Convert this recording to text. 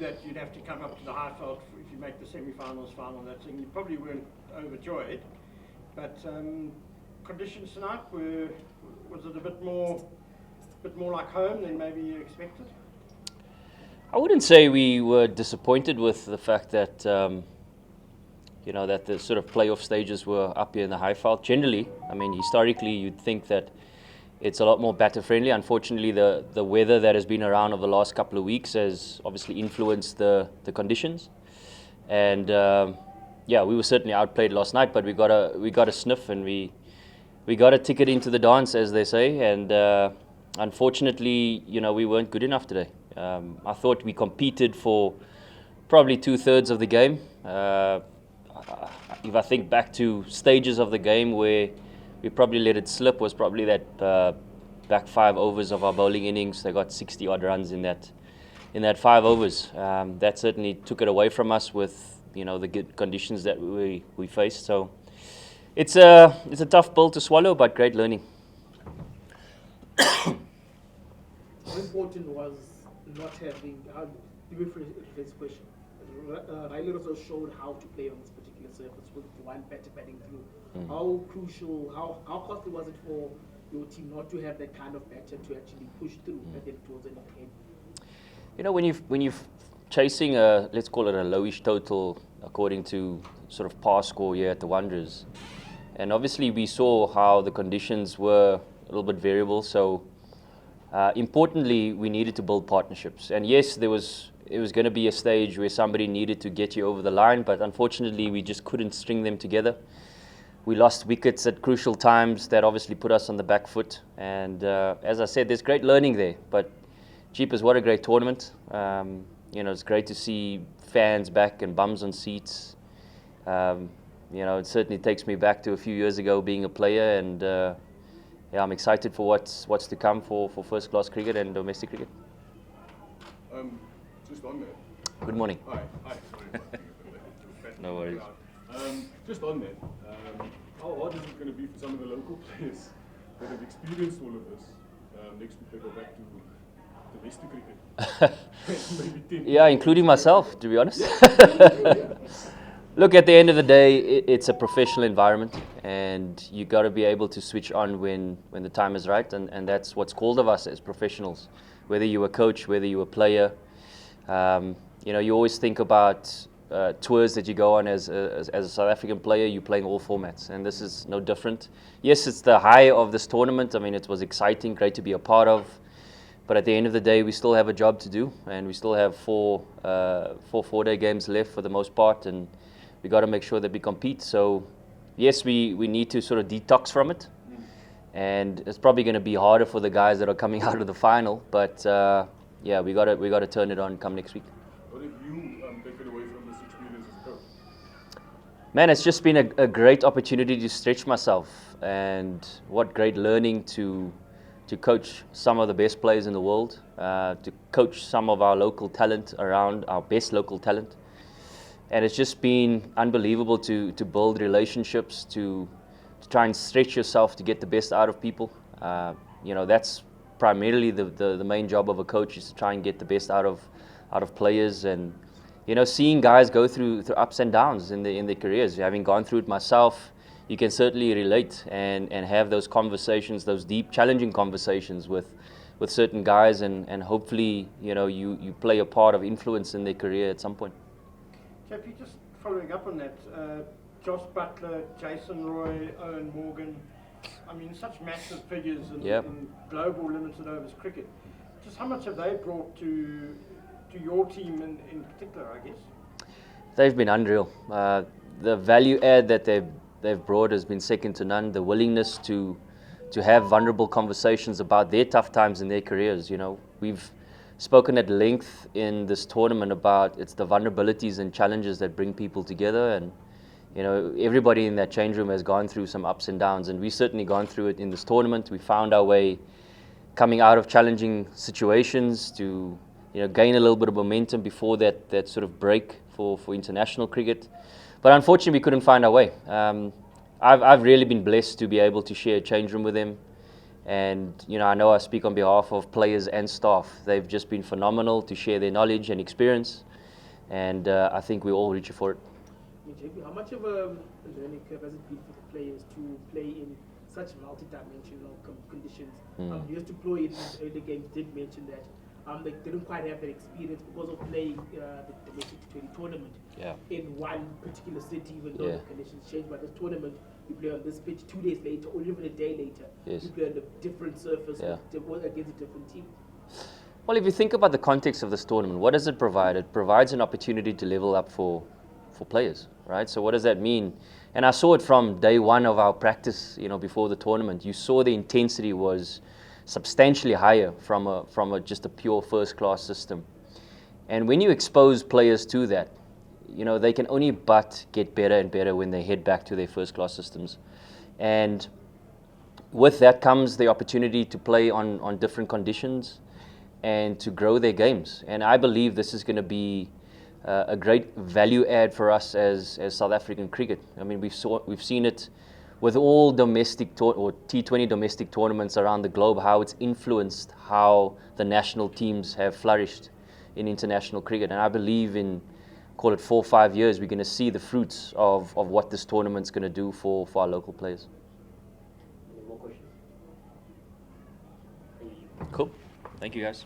that you'd have to come up to the Highveld if you make the semi-finals, final, that thing. You probably weren't overjoyed, but conditions tonight was it a bit more like home than maybe you expected? I wouldn't say we were disappointed with the fact that that the sort of playoff stages were up here in the Highveld. Generally, I mean, historically, you'd think that it's a lot more batter friendly. Unfortunately, the weather that has been around over the last couple of weeks has obviously influenced the conditions. And we were certainly outplayed last night, but we got a sniff and we got a ticket into the dance, as they say. And unfortunately, we weren't good enough today. I thought we competed for probably 2/3 of the game. If I think back to stages of the game where we probably let it slip, was probably that back 5 overs of our bowling innings. They got 60 odd runs in that 5 overs. That certainly took it away from us with the good conditions that we faced. So it's a tough pill to swallow, but great learning. How important was not having, to rephrase this question, Riley also showed how to play on this particular surface with one batter batting through. How crucial, how costly was it for your team not to have that kind of batter to actually push through and then towards the end? When you're chasing let's call it a lowish total according to sort of par score here at the Wanderers, and obviously we saw how the conditions were a little bit variable. So importantly, we needed to build partnerships. And yes, it was going to be a stage where somebody needed to get you over the line, but unfortunately we just couldn't string them together. We lost wickets at crucial times. That obviously put us on the back foot. And as I said, there's great learning there. But jeepers, what a great tournament. It's great to see fans back and bums on seats. It certainly takes me back to a few years ago being a player, and I'm excited for what's to come for first-class cricket and domestic cricket. Just on that. Good morning. Hi. No worries. Just on that, how hard is it going to be for some of the local players that have experienced all of this? Next week they go back to domestic cricket. Maybe 10. Yeah, including myself, to be honest. Look, at the end of the day, it's a professional environment, and you got to be able to switch on when the time is right, and that's what's called of us as professionals. Whether you're a coach, whether you're a player, you always think about tours that you go on as a South African player. You're playing all formats, and this is no different. Yes, it's the high of this tournament. I mean, it was exciting, great to be a part of. But at the end of the day, we still have a job to do, and we still have four 4-day games left for the most part, and we got to make sure that we compete. So, yes, we need to sort of detox from it, and it's probably going to be harder for the guys that are coming out of the final. But we got to turn it on come next week. What have you taken away from this experience as a coach? Man, it's just been a great opportunity to stretch myself, and what great learning to coach some of the best players in the world, to coach some of our local talent around, our best local talent. And it's just been unbelievable to build relationships, to try and stretch yourself to get the best out of people. That's primarily the main job of a coach, is to try and get the best out of players. And seeing guys go through ups and downs in their careers, having gone through it myself, you can certainly relate and have those conversations, those deep, challenging conversations with certain guys, and hopefully you play a part of influence in their career at some point. JP, just following up on that, Josh Butler, Jason Roy, Owen Morgan, I mean, such massive figures in global limited overs cricket. Just how much have they brought to your team in particular, I guess? They've been unreal. The value add that they've brought has been second to none. The willingness to have vulnerable conversations about their tough times in their careers. We've spoken at length in this tournament about it's the vulnerabilities and challenges that bring people together, and everybody in that change room has gone through some ups and downs, and we've certainly gone through it in this tournament. We found our way coming out of challenging situations to gain a little bit of momentum before that sort of break for international cricket. But unfortunately, we couldn't find our way. I've really been blessed to be able to share a change room with them, And I know I speak on behalf of players and staff. They've just been phenomenal to share their knowledge and experience, and I think we're all reaching for it. JP, how much of a learning curve has it been for the players to play in such multi-dimensional conditions? You used to play in early games, did mention that they didn't quite have that experience because of playing the domestic T20 tournament in one particular city, even though the conditions changed. But this tournament, you play on this pitch 2 days later, or even a day later. You play on a different surface against a different team. Well, if you think about the context of this tournament, what does it provide? It provides an opportunity to level up for players, right? So what does that mean? And I saw it from day one of our practice, before the tournament. You saw the intensity was substantially higher from just a pure first-class system. And when you expose players to that, they can only but get better and better when they head back to their first-class systems. And with that comes the opportunity to play on different conditions and to grow their games. And I believe this is going to be a great value add for us as South African cricket. I mean, we've seen it with all domestic or T20 domestic tournaments around the globe, how it's influenced how the national teams have flourished in international cricket. And I believe in, call it 4 or 5 years, we're going to see the fruits of what this tournament's going to do for our local players. Any more questions? Cool. Thank you, guys.